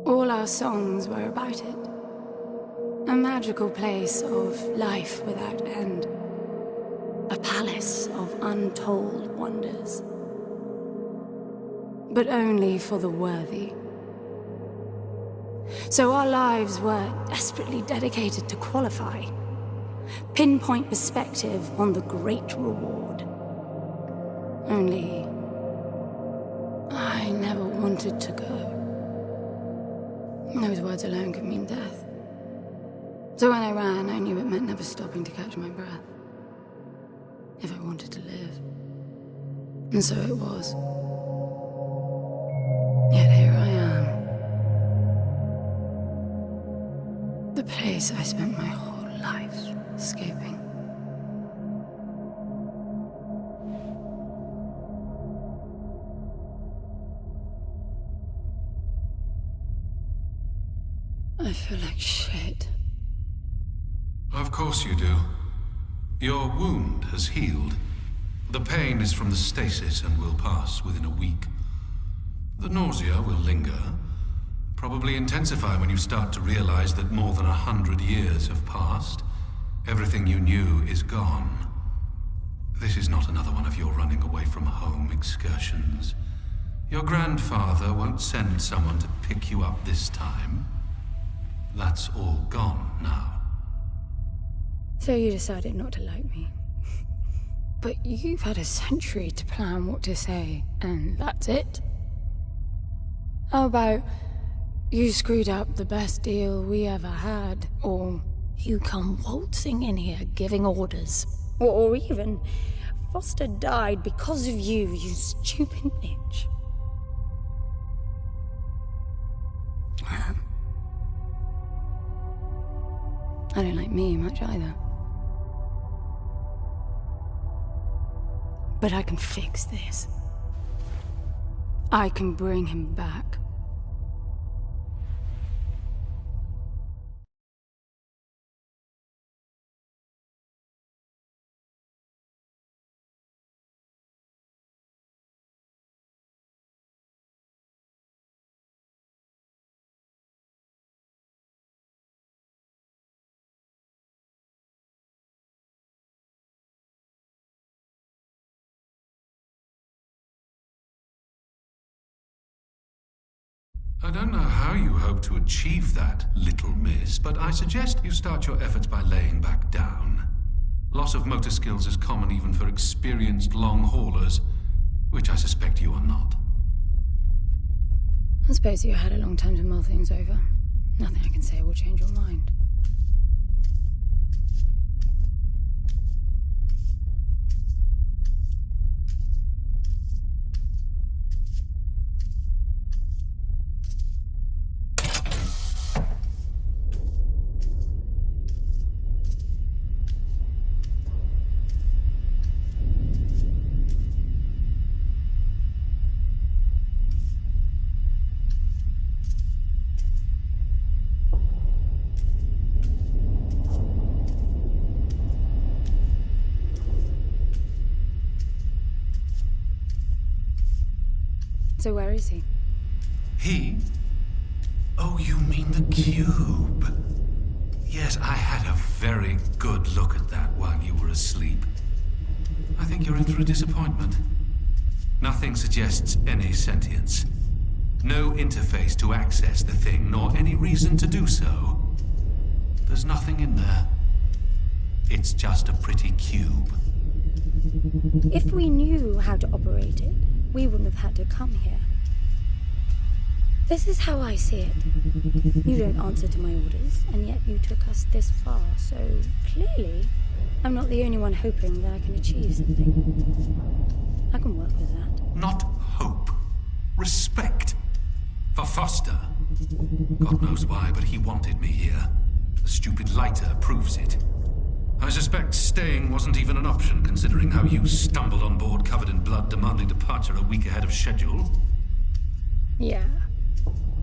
All our songs were about it. A magical place of life without end. A palace of untold wonders. But only for the worthy. So our lives were desperately dedicated to qualify. Pinpoint perspective on the great reward. Only I never wanted to go. Those words alone could mean death. So when I ran, I knew it meant never stopping to catch my breath. If I wanted to live. And so it was. Yet here I am. The place I spent my whole life escaping. I feel like shit. Of course you do. Your wound has healed. The pain is from the stasis and will pass within a week. The nausea will linger, probably intensify when you start to realize that more than 100 years have passed. Everything you knew is gone. This is not another one of your running away from home excursions. Your grandfather won't send someone to pick you up this time. That's all gone now. So you decided not to like me. But you've had a century to plan what to say, and that's it? How about you screwed up the best deal we ever had, or you come waltzing in here giving orders, or even Foster died because of you, you stupid bitch. I don't like me much either. But I can fix this. I can bring him back. I don't know how you hope to achieve that, little miss, but I suggest you start your efforts by laying back down. Loss of motor skills is common even for experienced long haulers, which I suspect you are not. I suppose you had a long time to mull things over. Nothing I can say will change your mind. So where is he? He? Oh, you mean the cube. Yes, I had a very good look at that while you were asleep. I think you're in for a disappointment. Nothing suggests any sentience. No interface to access the thing, nor any reason to do so. There's nothing in there. It's just a pretty cube. If we knew how to operate it, we wouldn't have had to come here. This is how I see it. You don't answer to my orders, and yet you took us this far, so clearly I'm not the only one hoping that I can achieve something. I can work with that. Not hope. Respect. For Foster. God knows why, but he wanted me here. The stupid lighter proves it. I suspect staying wasn't even an option, considering how you stumbled on board covered in blood, demanding departure a week ahead of schedule. Yeah.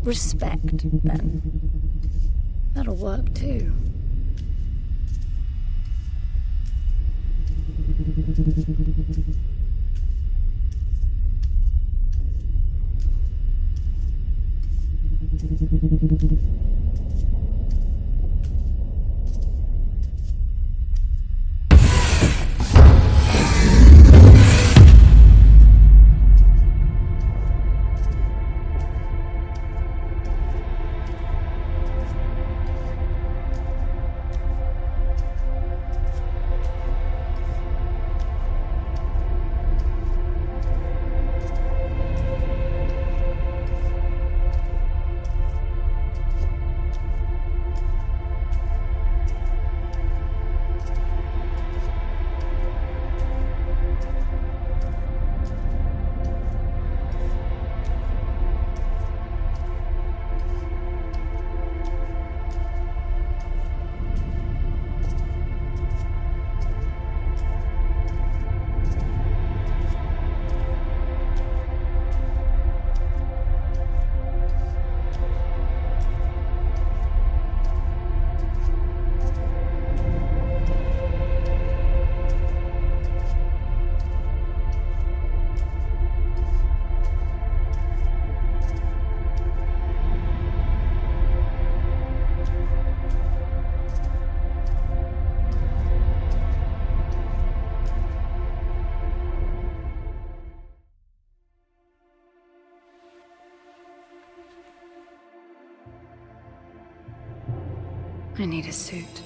Respect, then. That'll work, too. I need a suit.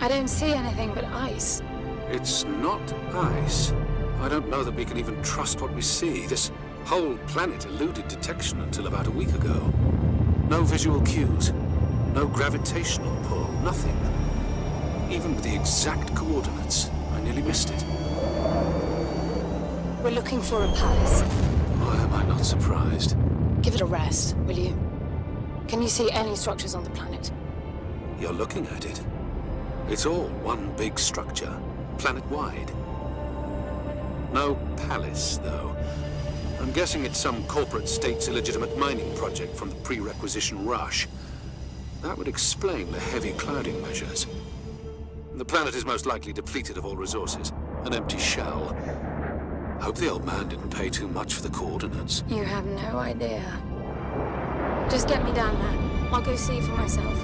I don't see anything but ice. It's not ice. I don't know that we can even trust what we see. This whole planet eluded detection until about a week ago. No visual cues, no gravitational pull, nothing. Even with the exact coordinates, I nearly missed it. We're looking for a palace. Why am I not surprised? Give it a rest, will you? Can you see any structures on the planet? You're looking at it. It's all one big structure, planet-wide. No palace, though. I'm guessing it's some corporate state's illegitimate mining project from the pre-requisition rush. That would explain the heavy clouding measures. The planet is most likely depleted of all resources. An empty shell. Hope the old man didn't pay too much for the coordinates. You have no idea. Just get me down there. I'll go see for myself.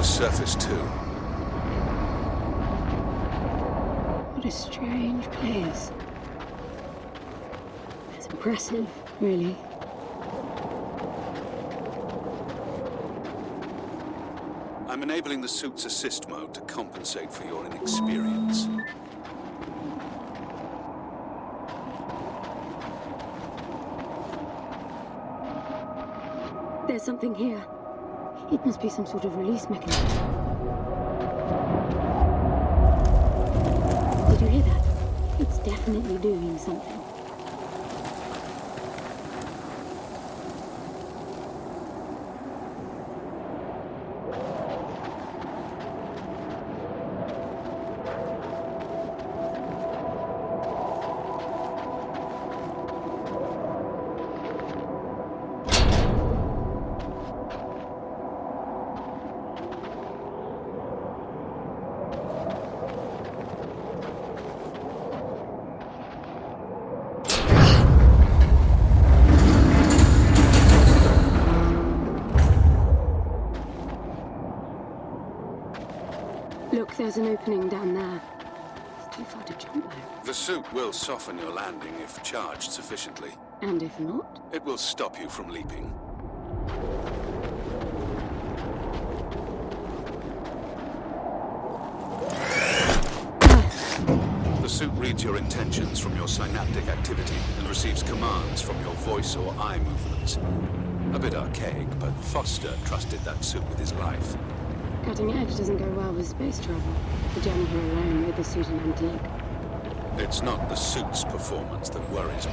Surface too. What a strange place. It's impressive, really. I'm enabling the suit's assist mode to compensate for your inexperience. There's something here. It must be some sort of release mechanism. Did you hear that? It's definitely doing something. there's an opening down there. It's too far to jump, though. The suit will soften your landing if charged sufficiently. And if not? It will stop you from leaping. The suit reads your intentions from your synaptic activity and receives commands from your voice or eye movements. A bit archaic, but Foster trusted that suit with his life. Cutting edge doesn't go well with space travel. The German here alone made the suit an antique. It's not the suit's performance that worries me.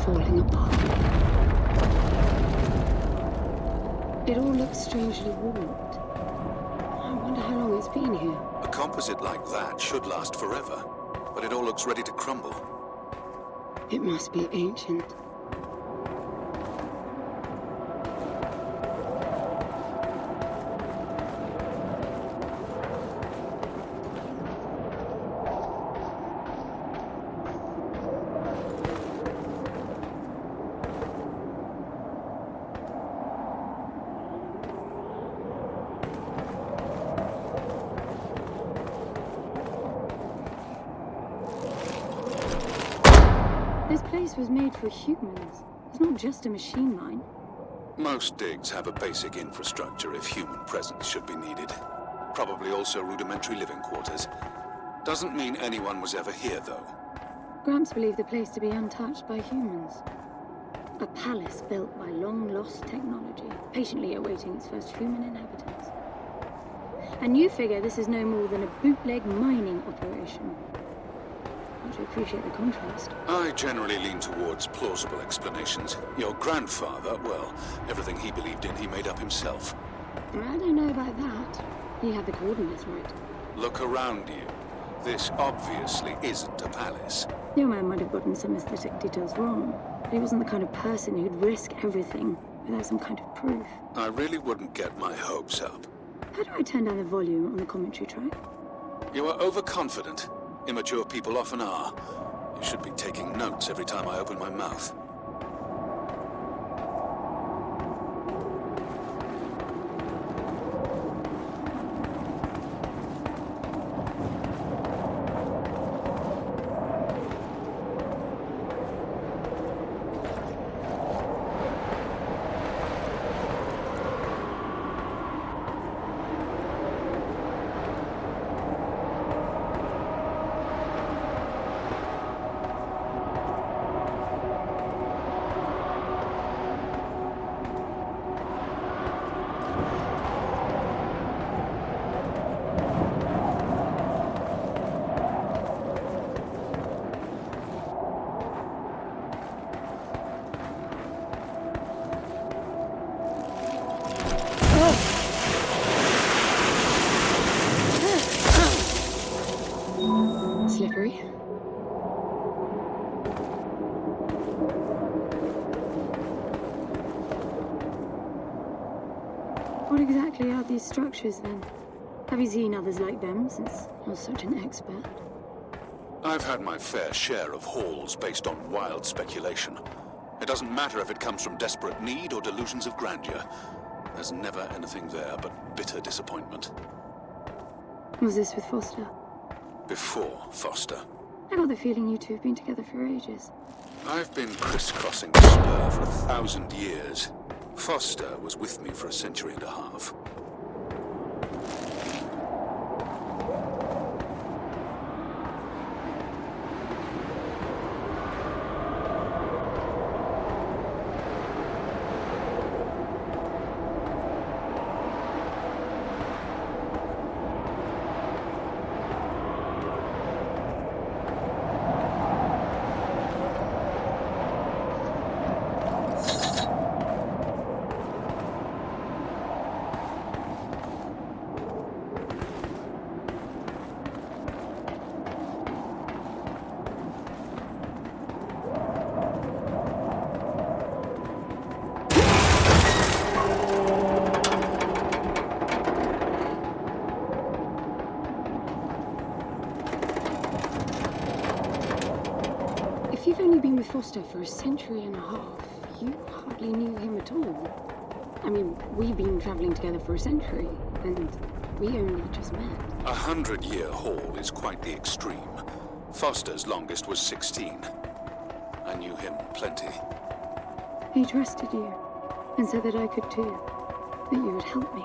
Falling apart. It all looks strangely warped. I wonder how long it's been here. A composite like that should last forever, but it all looks ready to crumble. It must be ancient. This place was made for humans. It's not just a machine mine. Most digs have a basic infrastructure if human presence should be needed. Probably also rudimentary living quarters. Doesn't mean anyone was ever here, though. Gramps believed the place to be untouched by humans. A palace built by long-lost technology, patiently awaiting its first human inhabitants. And you figure this is no more than a bootleg mining operation. Don't you appreciate the contrast? I generally lean towards plausible explanations. Your grandfather, well, everything he believed in, he made up himself. I don't know about that. He had the coordinates right. Look around you. This obviously isn't a palace. Your man might have gotten some aesthetic details wrong, but he wasn't the kind of person who'd risk everything without some kind of proof. I really wouldn't get my hopes up. How do I turn down the volume on the commentary track? You are overconfident. Immature people often are. You should be taking notes every time I open my mouth. Slippery. What exactly are these structures then? Have you seen others like them since you're such an expert? I've had my fair share of hauls based on wild speculation. It doesn't matter if it comes from desperate need or delusions of grandeur. There's never anything there but bitter disappointment. Was this with Foster? Before Foster. I got the feeling you two have been together for ages. I've been crisscrossing the spur for 1,000 years. Foster was with me for a century and a half. only been with Foster for a century and a half. You hardly knew him at all. I mean, we've been traveling together for a century, and we only just met. 100-year haul is quite the extreme. Foster's longest was 16. I knew him plenty. He trusted you, and said that I could too. That you would help me.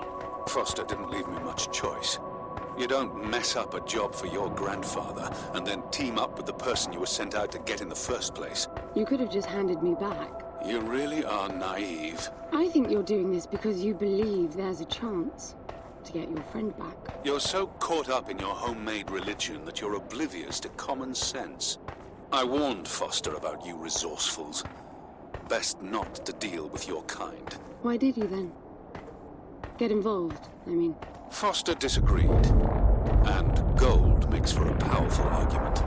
Foster didn't leave me much choice. You don't mess up a job for your grandfather and then team up with the person you were sent out to get in the first place. You could have just handed me back. You really are naive. I think you're doing this because you believe there's a chance to get your friend back. You're so caught up in your homemade religion that you're oblivious to common sense. I warned Foster about you resourcefuls. Best not to deal with your kind. Why did you then? Get involved, I mean. Foster disagreed, and gold makes for a powerful argument.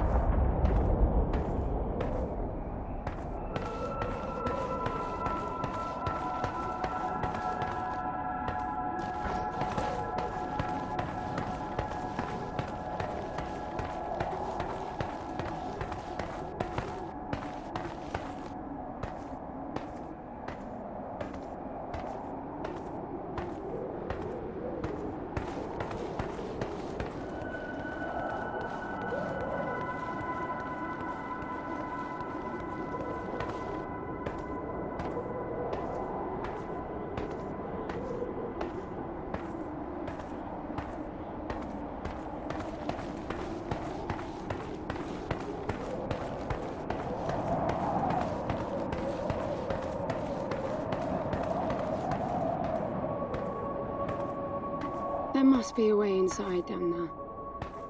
There must be a way inside down there.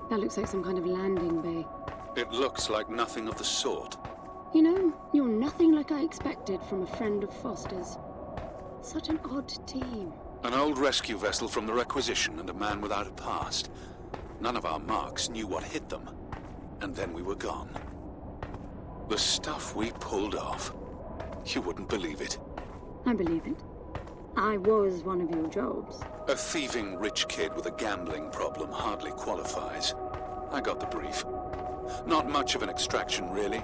That looks like some kind of landing bay. It looks like nothing of the sort. You know, you're nothing like I expected from a friend of Foster's. Such an odd team. An old rescue vessel from the Requisition and a man without a past. None of our marks knew what hit them. And then we were gone. The stuff we pulled off. You wouldn't believe it. I believe it. I was one of your jobs. A thieving rich kid with a gambling problem hardly qualifies. I got the brief. Not much of an extraction, really.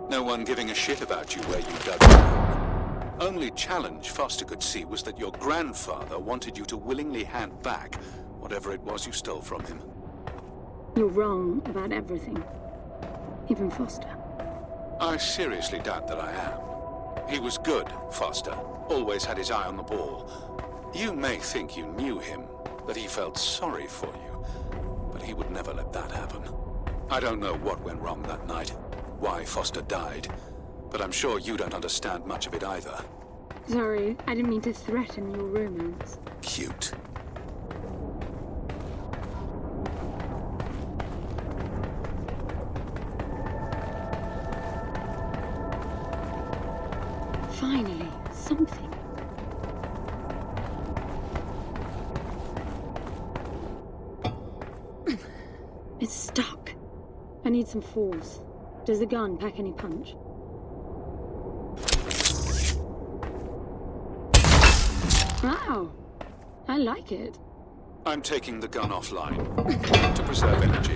No one giving a shit about you where you dug down. Only challenge Foster could see was that your grandfather wanted you to willingly hand back whatever it was you stole from him. You're wrong about everything. Even Foster. I seriously doubt that I am. He was good, Foster. Always had his eye on the ball. You may think you knew him, that he felt sorry for you, but he would never let that happen. I don't know what went wrong that night, why Foster died, but I'm sure you don't understand much of it either. Sorry, I didn't mean to threaten your romance. Cute. Finally, something. It's stuck. I need some force. Does the gun pack any punch? Wow, I like it. I'm taking the gun offline to preserve energy.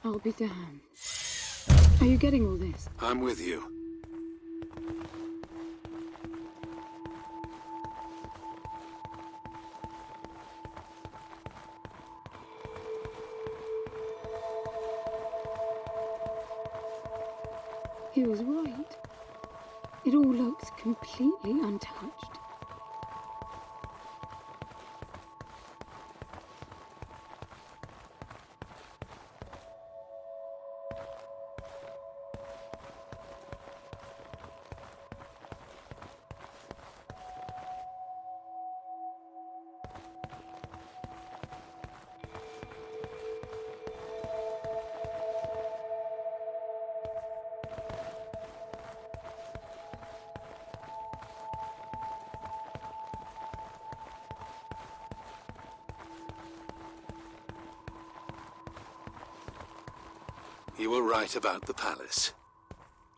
I'll be damned. Are you getting all this? I'm with you. He was right. It all looks completely untouched. You were right about the palace.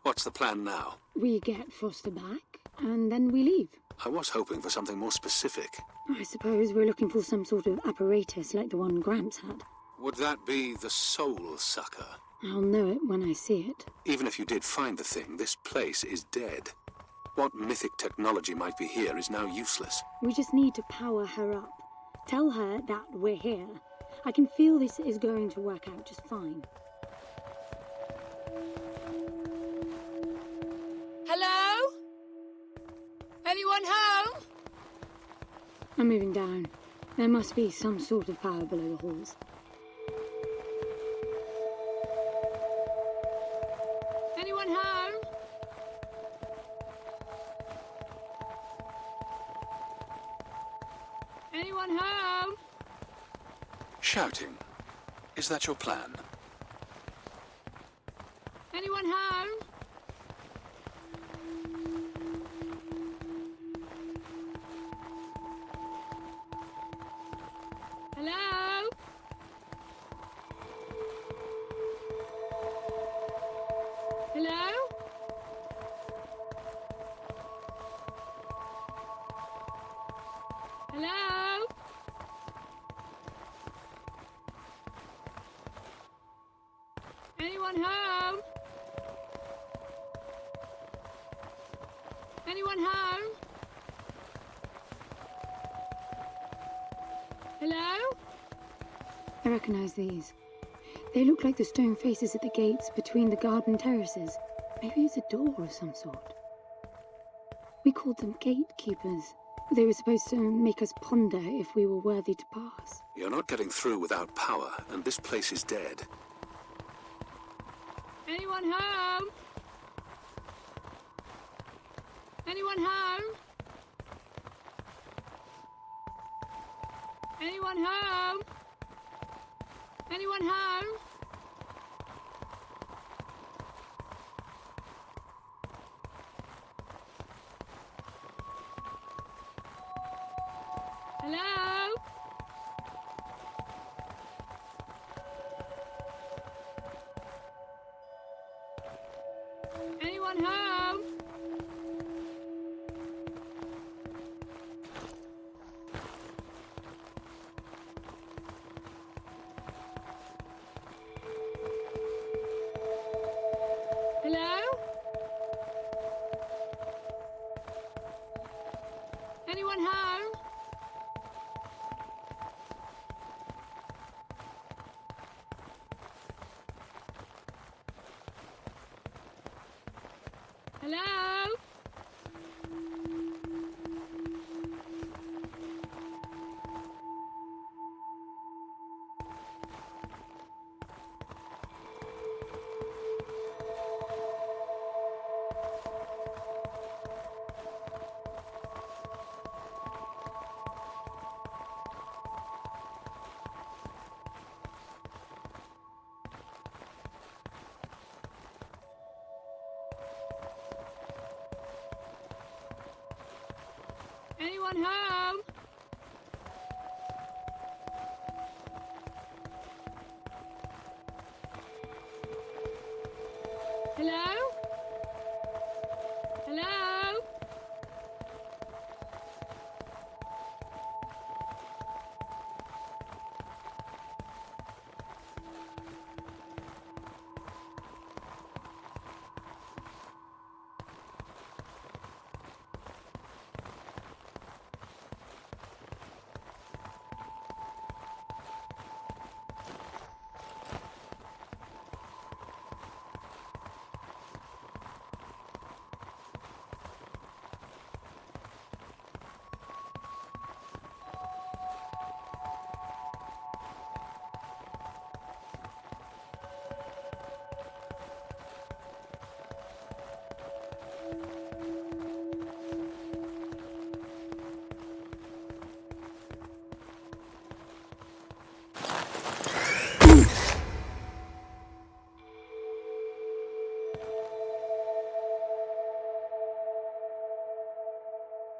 What's the plan now? We get Foster back, and then we leave. I was hoping for something more specific. I suppose we're looking for some sort of apparatus like the one Gramps had. Would that be the Soul Sucker? I'll know it when I see it. Even if you did find the thing, this place is dead. What mythic technology might be here is now useless. We just need to power her up. Tell her that we're here. I can feel this is going to work out just fine. Hello? Anyone home? I'm moving down. There must be some sort of power below the halls. Anyone home? Anyone home? Shouting. Is that your plan? Anyone home? Hello? Hello? Hello? Anyone home? Anyone home? Hello? I recognize these. They look like the stone faces at the gates between the garden terraces. Maybe it's a door of some sort. We called them gatekeepers. They were supposed to make us ponder if we were worthy to pass. You're not getting through without power, and this place is dead. Anyone home? Anyone home? Anyone home? Anyone home? Hello? Anyone home? Hello? Anyone home? Hello? Anyone home? Hello? Hello?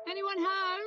Anyone home?